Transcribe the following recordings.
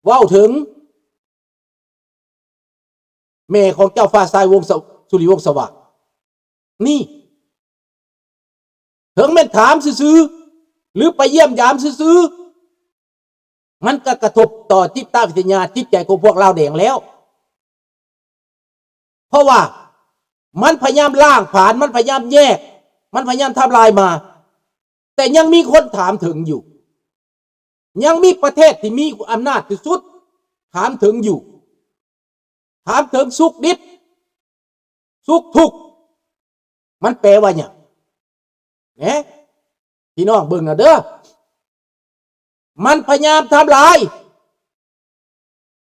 เว้าถึงแม่ของเจ้าฟ้าทรายวงศ์สุริวงศ์สว่างนี่ถึงแม่นถามซื่อหรือไปเยี่ยมยามซื่อมันก็กระทบต่อจิตวิทยาจิตใจของพวกเราแดงแล้วเพราะว่ามันพยายามล่างผ่านมันพยายามแยกมันพยายามทำลายมาแต่ยังมีคนถามถึงอยู่ยังมีประเทศที่มีอำนาจที่สุดถามถึงอยู่ถามถึงสุขดิบสุขทุกข์มันแปลว่าอย่างเนี่ยพี่น้องเบิ่งนะเด้อมันพยายามทำลาย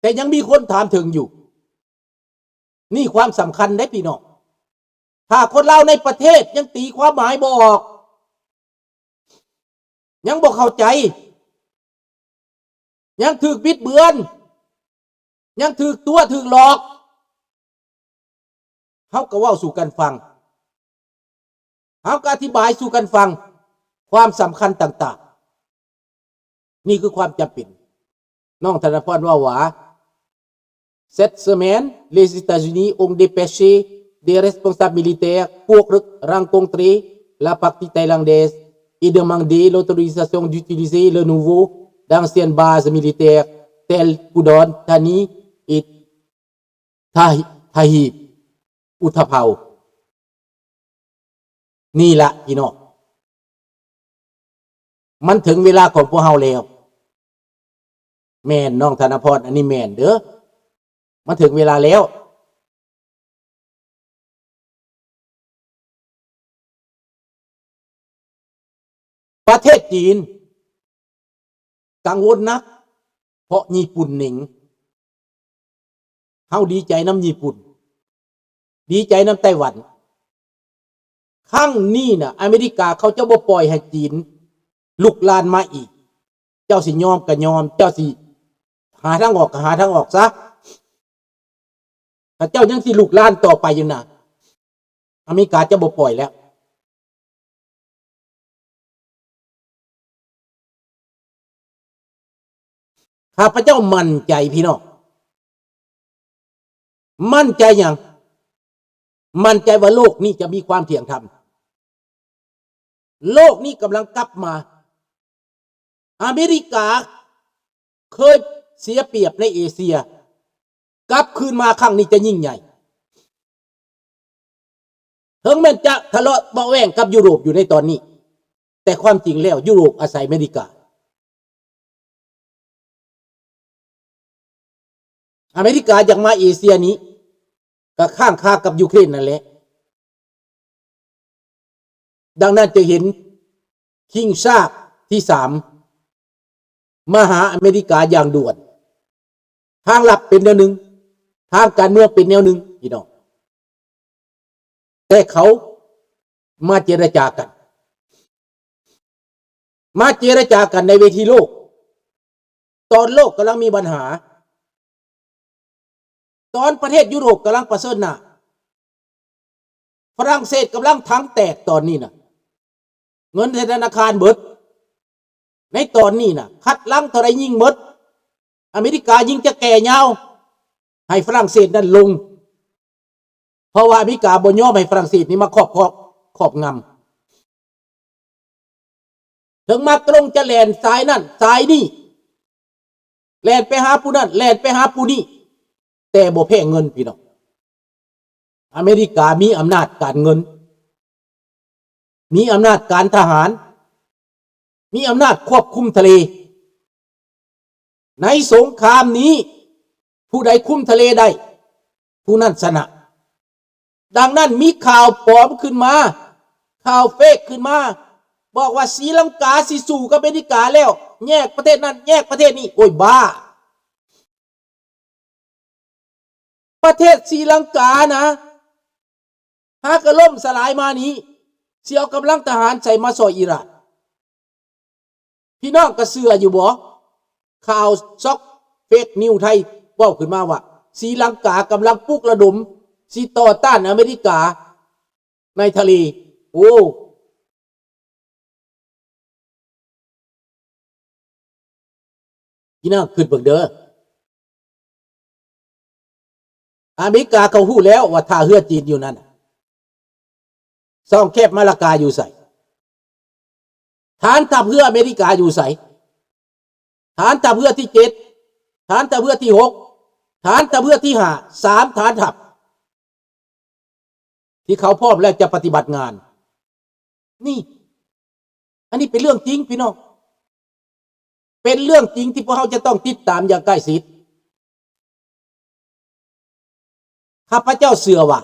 แต่ยังมีคนถามถึงอยู่นี่ความสำคัญได้พี่น้องถ้าคนเราในประเทศยังตีความหมายบ่ออกยังบ่เข้าใจยังถูกบิดเบือนยังถูกตัวถูกหลอกเขาก็เว้าสู่กันฟังเขาก็อธิบายสู่กันฟังความสำคัญต่างๆนี่คือความจำเป็นน้องธนพรว่าCette semaine, les États-Unis ont dépêché des responsables militaires pour rencontrer la partie thaïlandaise et demander l'autorisation d'utiliser le nouveau d'anciennes bases militaires telles Pudon, Thani et Thahib, Utapao. นี่ละพี่น้องมันถึงเวลาของพวกเฮาแล้วแม่นน้องธนพรอันนี้แม่นเด้อมันถึงเวลาแล้วประเทศจีนกังวลนักเพราะญี่ปุ่นหนิงเฮาดีใจน้ำญี่ปุ่นดีใจน้ำไต้หวันข้างนี้น่ะอเมริกาเขาจะบ่ปล่อยให้จีนลุกลานมาอีกเจ้าสิยอมก็ยอมเจ้าสิหาทางออกก็หาทางออกซะถ้าเจ้ายังสิลุกลานต่อไปอยู่น่ะอเมริกาจะบ่ปล่อยแล้วข้าพเจ้ามั่นใจพี่น้องมั่นใจอย่างมั่นใจว่าโลกนี้จะมีความเที่ยงธรรมโลกนี้กำลังกลับมาอเมริกาเคยเสียเปรียบในเอเชียกลับคืนมาครั้งนี้จะยิ่งใหญ่ถึงแม้จะทะเลาะเบาะแว้งกับยุโรปอยู่ในตอนนี้แต่ความจริงแล้วยุโรปอาศัยอเมริกาอเมริกาอยากมาเอเชียนี้ก็ข้างคากับยูเครนนั่นแหละดังนั้นจะเห็นคิงชาติที่3มาหาอเมริกาอย่างด่วนทางลับเป็นแนวหนึ่งทางการเมืองเป็นแนวหนึ่งพี่น้องแต่เขามาเจรจากันในเวทีโลกตอนโลกกำลังมีปัญหาตอนประเทศยุโรปกำลังประเสริฐหน้าฝรั่งเศสกำลังทั้งแตกตอนนี้นะเงินธนาคารเบิดในตอนนี้นะคัดลังเท่าไรยิ่งเบิดอเมริกายิ่งจะแก่ยาวให้ฝรั่งเศสนั้นลงเพราะว่าอเมริกาบ่ยอมให้ฝรั่งเศสนี่มาครอบงำถึงมาตรงจะแลนสายนั่นสายนี่แลนไปหาผู้นั่นแลนไปหาผู้นี่แต่บ่แพ้เงินพี่น้องอเมริกามีอำนาจการเงินมีอำนาจการทหารมีอำนาจควบคุมทะเลในสงครามนี้ผู้ใดคุมทะเลได้ผู้นั้นชนะดังนั้นมีข่าวปลอมขึ้นมาข่าวเฟกขึ้นมาบอกว่าศรีลังกาสิสู้กับอเมริกาแล้วแยกประเทศนั้นแยกประเทศนี้โอ้ยบ้าประเทศศรีลังกานะหากล่มสลายมานี้เสียกำลังทหารใส่มาซอยอิหร่านพี่น้องก็เชื่ออยู่บ่ข่าวซอกเฟกนิวไทยเว้าขึ้นมาว่าศรีลังกากำลังปลุกระดมสิต่อต้านอเมริกาในทะเลโอ้พี่น้องขึ้นเบิ่งเด้อ อเมริกาเขาฮู้แล้วว่าท่าเรือจีนอยู่นั่นซ่องแคบมาลากาอยู่ใส่ฐานทัพเรืออเมริกาอยู่ใส่ฐานทัพเรือที่7ฐานทัพเรือที่6ฐานทัพเรือที่5 3ฐานทัพที่เขาพร้อมแล้วจะปฏิบัติงานนี่อันนี้เป็นเรื่องจริงพี่น้องเป็นเรื่องจริงที่พวกเราจะต้องติดตามอย่างใกล้ชิดข้าพเจ้าเชื่อว่า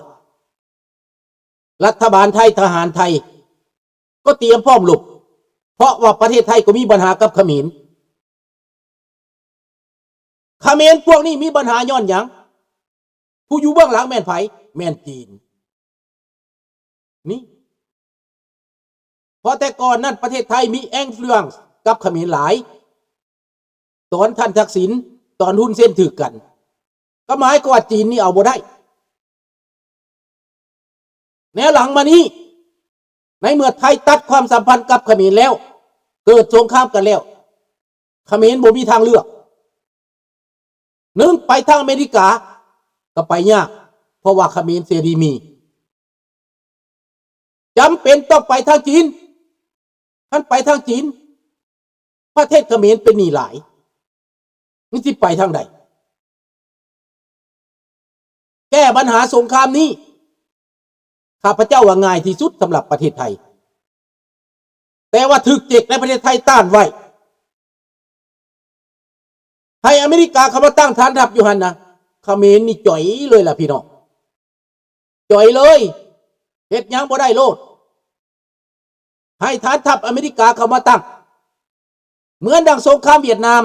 รัฐบาลไทยทหารไทยก็เตรียมพร้อมรบเพราะว่าประเทศไทยก็มีปัญหากับเขมรพวกนี้มีปัญหาย้อนหยังผู้อยู่เบื้องหลังแม่นไผแม่นจีนนี่เพราะแต่ก่อนนั้นประเทศไทยมีแองฟลูเอนซ์กับเขมรหลายตอนท่านทักษิณตอนหุ้นเส้นถึกกันก็หมายก็ว่าจีนนี่เอาบ่ได้แนวหลังมานี้ในเมื่อไทยตัดความสัมพันธ์กับเขมรแล้วเกิดสงครามกันแล้วเขมรบ่มีทางเลือกไปทางอเมริกาก็ไปยากเพราะว่าเขมรเสรีมีจำเป็นต้องไปทางจีนท่านไปทางจีนประเทศเขมรเป็นหนี้หลายนี่สิไปทางใดแก้ปัญหาสงครามนี้ข้าพเจ้าว่าง่ายที่สุดสำหรับประเทศไทยแต่ว่าถึกเจ็กในประเทศไทยต้านไว้ให้อเมริกาเขามาตั้งฐานทัพอยู่หันนะเขมรนี่จ่อยเลยล่ะพี่น้องจ่อยเลยเฮ็ดหยังบ่ได้โลดให้ฐานทัพอเมริกาเขามาตั้งเหมือนดังสงครามเวียดนาม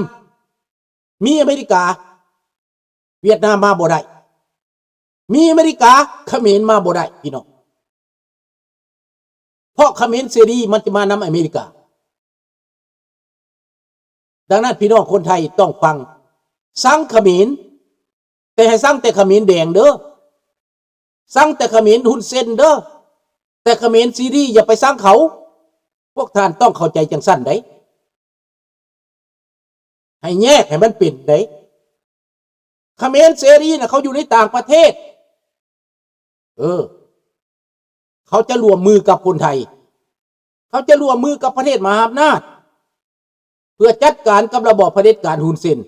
มีอเมริกาเวียดนามมาบ่ได้มีอเมริกาเขมรมาบ่ได้พี่น้องเพราะเขมรเสรีมันจะมานำอเมริกาดังนั้นพี่น้องคนไทยต้องฟังสั่งเขมรแต่ให้สั่งแต่เขมรแดงเด้อสั่งแต่เขมรหุ้นเส้นเด้อแต่เขมรซีรีอย่าไปสั่งเขาพวกท่านต้องเข้าใจจังสั้นได้ให้แยกให้มันเป็นได้เขมรเสรีนะเขาอยู่ในต่างประเทศเขาจะรวมมือกับคนไทยเขาจะรวมมือกับประเทศมหาอำนาจเพื่อจัดการกับระบอบเผด็จการหุ้นเส้น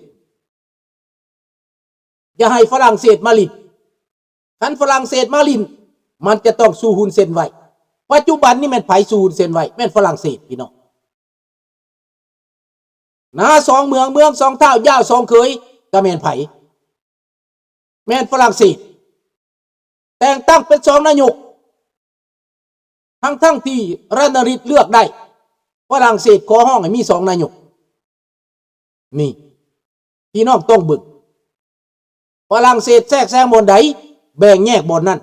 อย่าให้ฝรั่งเศสมาลินคันฝรั่งเศสมาลินมันจะต้องสู้หุ้นเส้นไว้ปัจจุบันนี่แม่นไผสู้หุ้นเส้นไว้แม่นฝรั่งเศสพี่น้องสองเมืองสองเท่ายาวสองเคยก็แม่นไผแม่นฝรั่งเศสแต่งตั้งเป็น2นายกทั้งที่รัฐนริตเลือกได้ฝรั่งเศสขอห้องให้มี2นายกนี่พี่น้องต้องบึกฝรั่งเศสแทรกแซงบนใดแบ่งแยกบนนั้น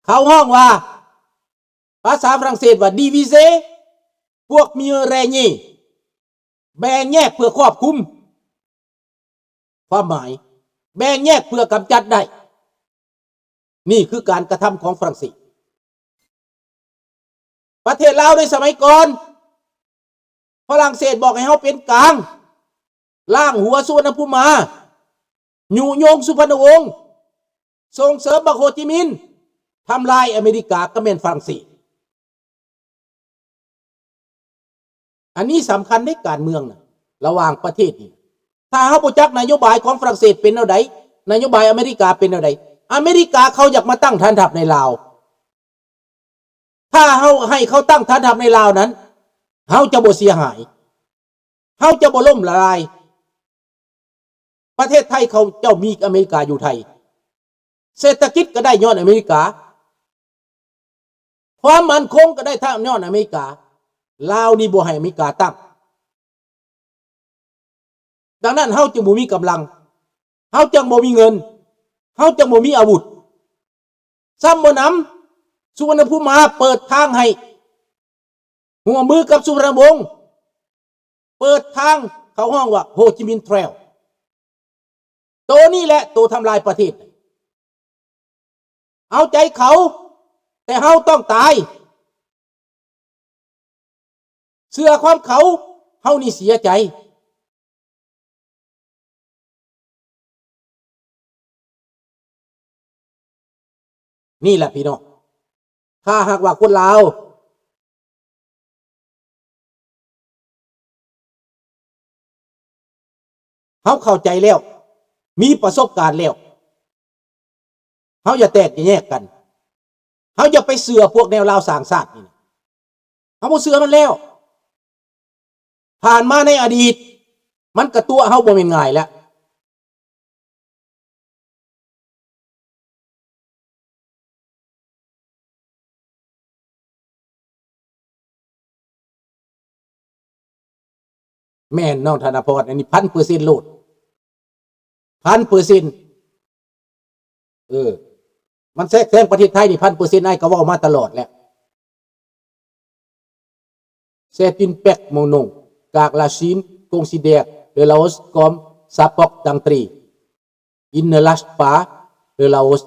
เขาห้องว่าภาษาฝรั่งเศสว่าดีวิเซพวกมีแรงนี่แบ่งแยกเพื่อครอบคุมความหมายแบ่งแยกเพื่อกำจัดได้นี่คือการกระทำของฝรั่งเศสประเทศลาวในสมัยก่อนฝรั่งเศสบอกให้เขาเป็นกลางล่างหัวสุวรรณภูมิมายุยงสุพรรณวงศ์ส่งเสริมบักโฮจิมินห์ทำลายอเมริกาก็เป็นฝรั่งเศสอันนี้สำคัญในการเมืองนะระหว่างประเทศนี่ถ้าเขาประจักษ์นโยบายของฝรั่งเศสเป็นอะไรนโยบายอเมริกาเป็นอะไรอเมริกาเขาอยากมาตั้งฐานทัพในลาวถ้าเขาให้เขาตั้งฐานทัพในลาวนั้นเขาจะบ่เสียหายเขาจะบ่ล่มละลายประเทศไทยเขาเจ้ามีอเมริกาอยู่ไทยเศรษฐกิจก็ได้ย้อนอเมริกาความมั่นคงก็ได้ทางย้อนอเมริกาลาวนี่บ่ให้อเมริกาตั้งดังนั้นเขาจึงบ่มีกำลังเขาจึงบ่มีเงินเขาจึงบ่มีอาวุธซ้ำบ่นำสุวรรณภูมิมาเปิดทางให้หัวมือกับสุวรรณวงศ์เปิดทางเขาห้องว่าโฮจิมินห์เทรลตัวนี้แหละตัวทำลายประเทศเอาใจเขาแต่เขาต้องตายเสื้อความเขานี่เสียใจ นี่แหละพี่น้องถ้าหากว่าคนลาวเขาเข้าใจแล้วมีประสบการณ์แล้วเขาอย่าแตกอย่าแยกกันเขาอย่าไปเสือพวกแนวลาวสร้างชาตินี่เขาบ่เสือมันแล้วผ่านมาในอดีตมันกระตัวเขาบ่เป็นง่ายแล้วแม่นน้องธนพรอันนี้1,000%โลด1,000%มันแทรกแซงประเทศไทยนี่1,000%ไอ้ก็เว้ามาตลอดแล้วC'est une perte mon nom car la Chine considère le Laos comme sa porte d'entrée. Ils ne lâchent pas le Laos.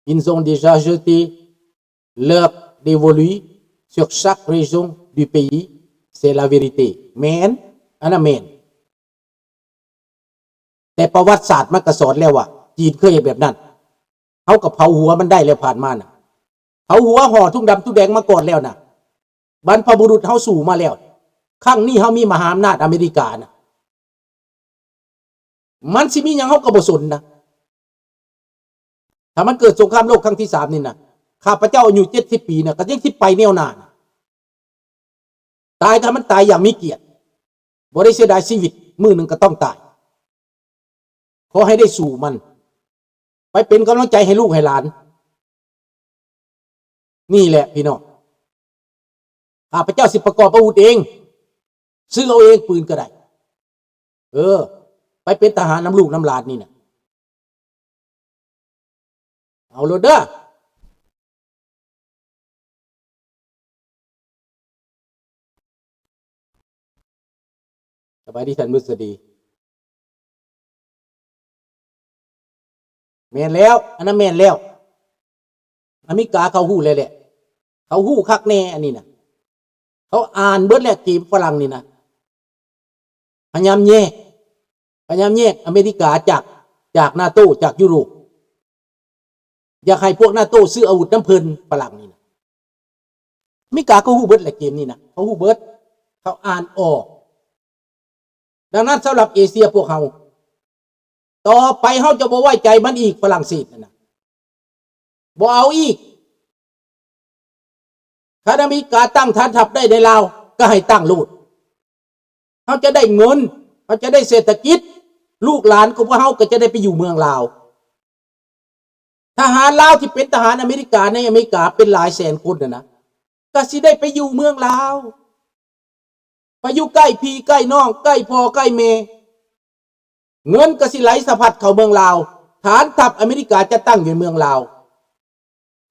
Ils ont déjà jeté leur dévolu sur chaque région du pays. C'est la vérité. Men อันนั้น men แต่ประวัติศาสตร์มันก็สอนแล้วว่าจีนเคยเห็นแบบนั้นเขากับเผาหัวมันได้แล้วผ่านมาน่ะเผาหัวห่อทุ่งดำทุ่งแดงมาก่อนแล้วน่ะบรรพบุรุษเขาสู่มาแล้วครั้งนี้เขามีมหาอำนาจอเมริกาน่ะมันสิมีอย่างเขาก็บ่สนนะถ้ามันเกิดสงครามโลกครั้งที่3นี่นะข้าพเจ้าอายุ70 ปีนะก็ยังสิไปแนวหน้านะตายถ้ามันตายอย่างมีเกียรติบ่ได้เสียดายชีวิตมื้อหนึ่งก็ต้องตายขอให้ได้สู่มันไปเป็นกำลังใจให้ลูกให้หลานนี่แหละพี่น้องข้าพเจ้าสิประกอบอาวุธเองซื้อเอาเองปืนก็ได้ไปเป็นทหารน้ำลูกน้ำหลานนี่นะเอาโลดเด้อสบายดีท่านมุสดีแม่นแล้วอันนั้นแม่นแล้วอเมริกาเขาฮู้เลยแหละเขาฮู้คักแน่อันนี้นะเขาอ่านเบิดแล้วเกมฝรั่งนี่นะพยายามแยกอเมริกาจากนาโต้จากยุโรปอยากให้พวกนาโต้ซื้ออาวุธน้ำเพลินฝรั่งนี่นะอเมริกาก็ฮู้เบิดแหละเกมนี้นะเขาฮู้เบิดเขาอ่านออกดังนั้นสำหรับเอเชียพวกเขาต่อไปเขาจะบ่ไว้ใจมันอีกฝรั่งเศสนะบ่เอาอีกถ้าอเมริกาตั้งฐานทัพได้ในลาวก็ให้ตั้งโลดเขาจะได้เงินเขาจะได้เศรษฐกิจลูกหลานของพวกเขาก็จะได้ไปอยู่เมืองลาวทหารลาวที่เป็นทหารอเมริกาในอเมริกาเป็นหลายแสนคนนะก็สิได้ไปอยู่เมืองลาวไปอยู่ใกล้พี่ใกล้น้องใกล้พ่อใกล้แม่เงินก็สิไหลสะพัดเข้าเมืองลาวฐานทัพอเมริกาจะตั้งอยู่เมืองลาว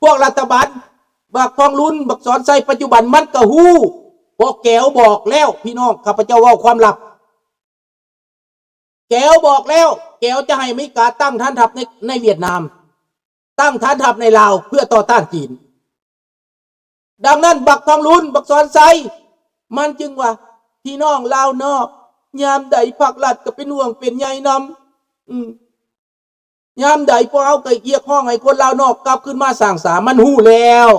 พวกรัฐบาลบักทองลุ้นบักสอนไซปัจจุบันมันก็ฮู้พอแก้วบอกแล้วพี่น้องข้าพเจ้าเว้าความลับแก้วบอกแล้วแก้วจะให้อเมริกาตั้งฐานทัพในเวียดนามตั้งฐานทัพในลาวเพื่อต่อต้านจีนดังนั้นบักทองลุ้นบักสอนไซมันจึงว่าพี่น้องลาวนอกยามใดภาครัฐก็เป็นห่วงเป็นใยนำยามใดพวกเอาไก่เกียกห้องให้คนลาวนอกกลับขึ้นมาสร้างสามันหู้แล้ว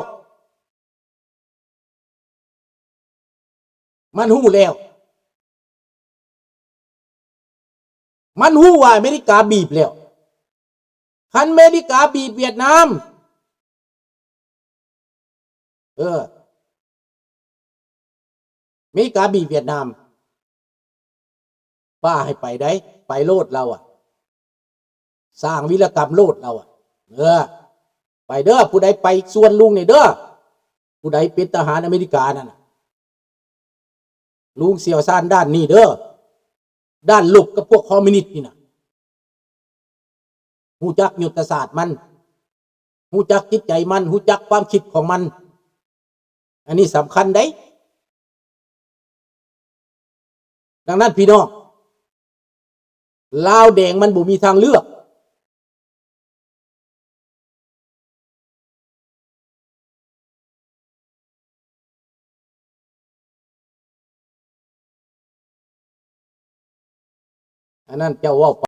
มันหู้แล้วมันหู้ว่าอเมริกาบีบแล้วคันอเมริกาบีบเวียดนามอเมริกาบีบเวียดนามป้าให้ไปได้ไปโลดเราสร้างวิรกรรมโลดเราไปเด้อผู้ใดไปส่วนลุงเนี่ยเด้อผู้ใดเป็นทหารอเมริกานั่นลุงเสี่ยวซ่านด้านนี้เด้อด้านลบกับพวกคอมมิวนิสต์นี่นะหูจักยุทธศาสตร์มันหูจักจิตใจมันหูจักความคิดของมันอันนี้สำคัญได้ดังนั้นพี่น้องลาวแดงมันบ่มีทางเลือกอันนั้นเจ้าว่า